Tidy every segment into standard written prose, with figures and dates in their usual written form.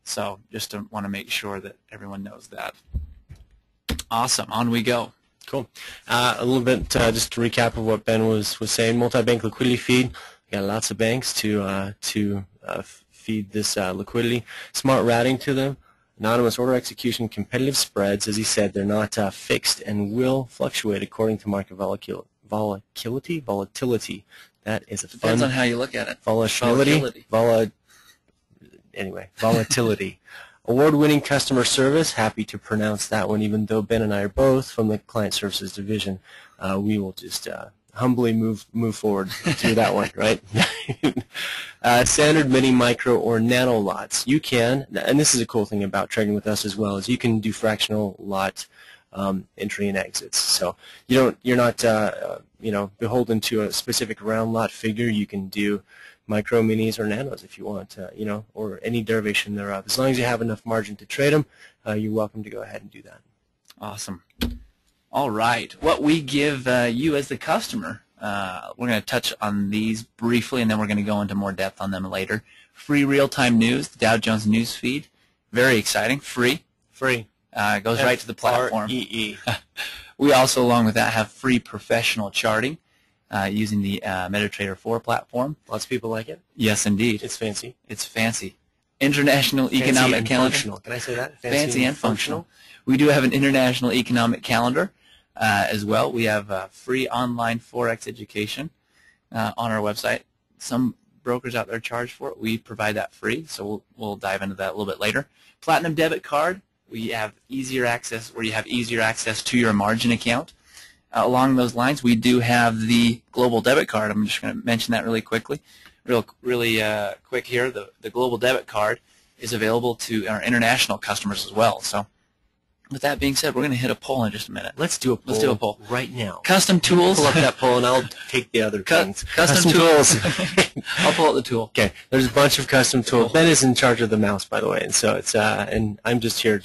So just to want to make sure that everyone knows that. Awesome. On we go. Cool. A little bit just to recap of what Ben was saying. Multi-bank liquidity feed. We got lots of banks to feed this liquidity. Smart routing to them. Anonymous order execution. Competitive spreads. As he said, they're not fixed and will fluctuate according to market volatility. That is a fun. Depends on how you look at it. Volatility. Volatility. Award-winning customer service. Happy to pronounce that one, even though Ben and I are both from the client services division. We will just humbly move forward through that one, right? Standard, mini, micro, or nano lots. You can, and this is a cool thing about trading with us as well, is you can do fractional lot entry and exits. So you're not beholden to a specific round lot figure. You can do micro, minis, or nanos if you want, or any derivation thereof. As long as you have enough margin to trade them, you're welcome to go ahead and do that. Awesome. All right. What we give you as the customer, we're going to touch on these briefly, and then we're going to go into more depth on them later. Free real-time news, the Dow Jones news feed. Very exciting. Free. Free. Goes right to the platform. FREE. We also, along with that, have free professional charting using the MetaTrader 4 platform. Lots of people like it. Yes, indeed. It's fancy. It's fancy. International Economic Calendar. Functional. Can I say that? Fancy and functional. We do have an International Economic Calendar as well. We have free online Forex education on our website. Some brokers out there charge for it. We provide that free, so we'll dive into that a little bit later. Platinum debit card. We have easier access, where you have easier access to your margin account. Along those lines, we do have the global debit card. I'm just going to mention that really quickly, really quick here. The global debit card is available to our international customers as well. So, with that being said, we're going to hit a poll in just a minute. Let's do a poll. Let's do a poll right now. Custom tools. Pull up that poll, and I'll take the other things. Custom tools. I'll pull up the tool. Okay. There's a bunch of custom tools. Ben is in charge of the mouse, by the way, and so it's and I'm just here,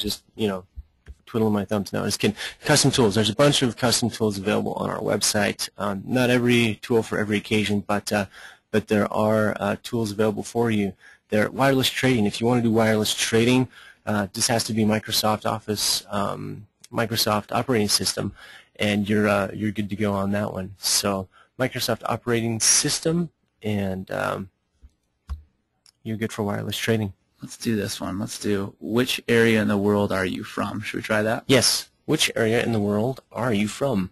twiddling my thumbs now. Just kidding. Custom tools. There's a bunch of custom tools available on our website. Not every tool for every occasion, but there are tools available for you. They're wireless trading. If you want to do wireless trading, this has to be Microsoft Office, Microsoft operating system, and you're good to go on that one. So Microsoft operating system, and you're good for wireless trading. Let's do this one. Let's do which area in the world are you from? Should we try that? Yes. Which area in the world are you from?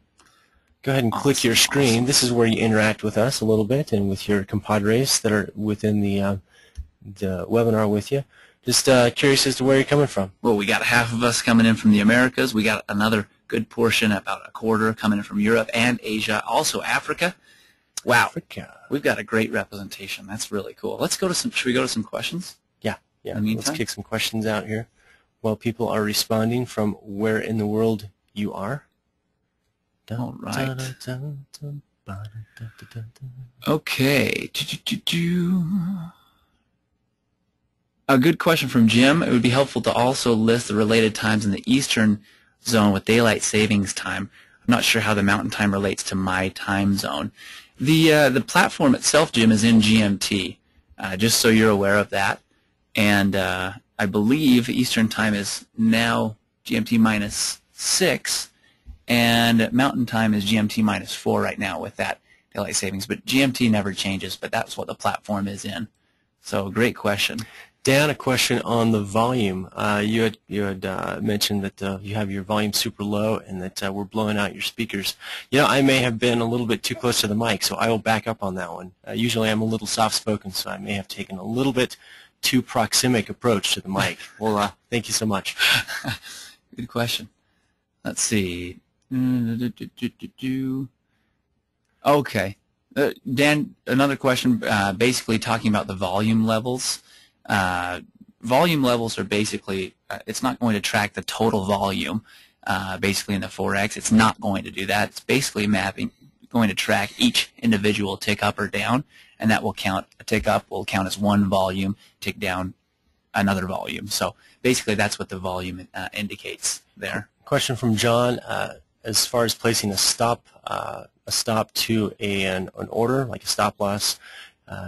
Go ahead and click your screen. Awesome. This is where you interact with us a little bit and with your compadres that are within the webinar with you. Just curious as to where you're coming from. Well, we got half of us coming in from the Americas. We got another good portion, about a quarter, coming in from Europe and Asia, also Africa. Wow. Africa. We've got a great representation. That's really cool. Let's go to some. Should we go to some questions? Yeah, let's kick some questions out here while people are responding from where in the world you are. All right. Okay. A good question from Jim. It would be helpful to also list the related times in the Eastern zone with daylight savings time. I'm not sure how the Mountain Time relates to my time zone. The platform itself, Jim, is in GMT, just so you're aware of that. And I believe Eastern Time is now GMT -6, and Mountain Time is GMT -4 right now with that daylight savings. But GMT never changes, but that's what the platform is in. So great question. Dan, a question on the volume. You had mentioned that you have your volume super low and that we're blowing out your speakers. I may have been a little bit too close to the mic, so I will back up on that one. Usually I'm a little soft-spoken, so I may have taken a little bit too proximic approach to the mic. Well, thank you so much. Good question. Let's see. Okay. Dan, another question basically talking about the volume levels. Volume levels are basically, it's not going to track the total volume basically in the Forex. It's not going to do that. It's basically going to track each individual tick up or down, and that will count. A tick up will count as one volume, tick down another volume. So basically that's what the volume indicates there. Question from John. As far as placing a stop to an order, like a stop loss,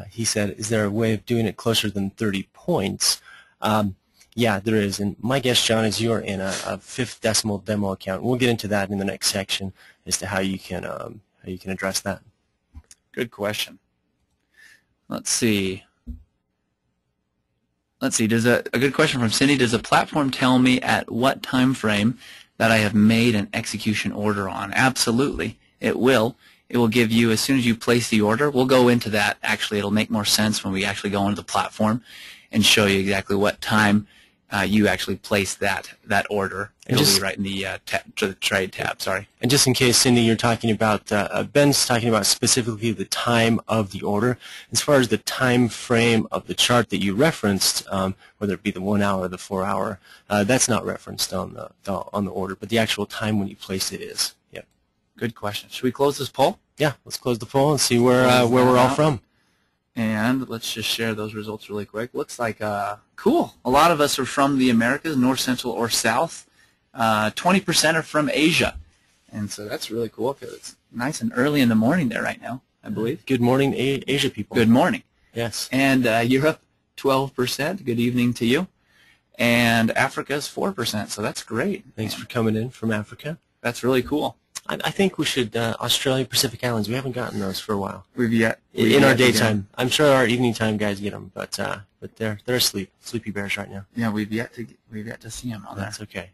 he said, is there a way of doing it closer than 30 points? Yeah, there is. And my guess, John, is you're in a fifth decimal demo account. We'll get into that in the next section as to how you can address that. Good question. Let's see. Does a good question from Cindy. Does a platform tell me at what time frame that I have made an execution order on? Absolutely. It will. It will give you, as soon as you place the order, we'll go into that. Actually, it'll make more sense when we actually go into the platform and show you exactly what time you actually place that order. It'll be right in the trade tab. Sorry. And just in case, Cindy, you're talking about, Ben's talking about specifically the time of the order. As far as the time frame of the chart that you referenced, whether it be the 1 hour or the 4 hour, that's not referenced on the order, but the actual time when you place it is. Yep. Good question. Should we close this poll? Yeah, let's close the poll and see where we're all from. And let's just share those results really quick. Looks like, cool. A lot of us are from the Americas, North, Central, or South. 20% are from Asia. And so that's really cool because it's nice and early in the morning there right now, I believe. Good morning, Asia people. Good morning. Yes. And Europe, 12%. Good evening to you. And Africa's 4%, so that's great. Thanks for coming in from Africa. That's really cool. I think we should, Australia, Pacific Islands, we haven't gotten those for a while. In our daytime. I'm sure our evening time guys get them, but they're asleep, sleepy bears right now. Yeah, we've yet to see them on there. That's okay.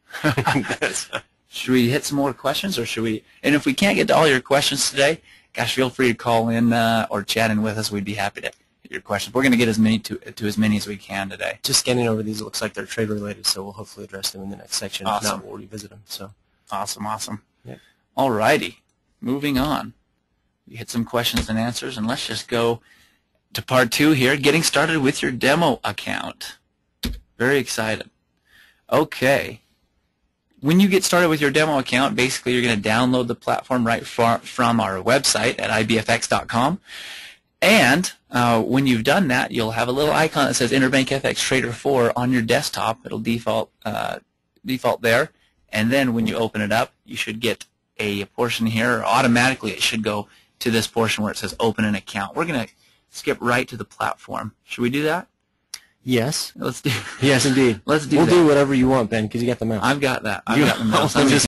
Should we hit some more questions, or should we? And if we can't get to all your questions today, gosh, feel free to call in or chat in with us. We'd be happy to hit your questions. We're going to get as many to as many as we can today. Just scanning over these, it looks like they're trade related, so we'll hopefully address them in the next section. Awesome. If not, we'll revisit them. So. Awesome. Yeah. All righty, moving on. We hit some questions and answers, and let's just go to part 2 here, getting started with your demo account. Very excited. Okay. When you get started with your demo account, basically you're going to download the platform right from our website at ibfx.com. And when you've done that, you'll have a little icon that says Interbank FX Trader 4 on your desktop. It'll default there. And then when you open it up, you should get a portion here, or automatically it should go to this portion where it says open an account. We're going to skip right to the platform. Should we do that? Yes. Let's do. Yes, indeed. Let's do. We'll do whatever you want, Ben, because you got the mouse. I've got that. I've got the mouse.